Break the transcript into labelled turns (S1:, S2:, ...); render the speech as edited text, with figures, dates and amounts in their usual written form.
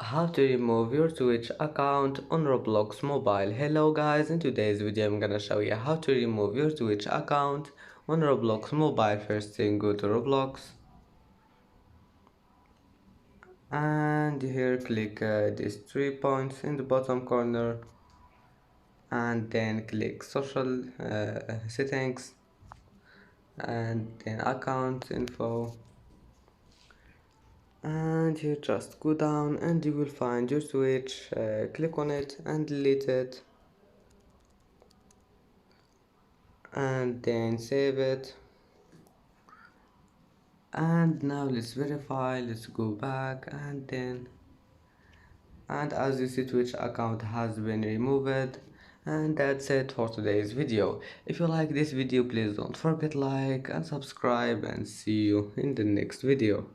S1: How to remove your Twitch account on Roblox mobile. Hello guys, in today's video I'm gonna show you how to remove your Twitch account on Roblox mobile. First thing, go to Roblox and here click these 3 points in the bottom corner and then click social settings and then account info, and you just go down and you will find your Twitch. Click on it and delete it and then save it. And now let's verify. Let's go back and as you see, Twitch account has been removed. And that's it for today's video. If you like this video, please don't forget like and subscribe, and see you in the next video.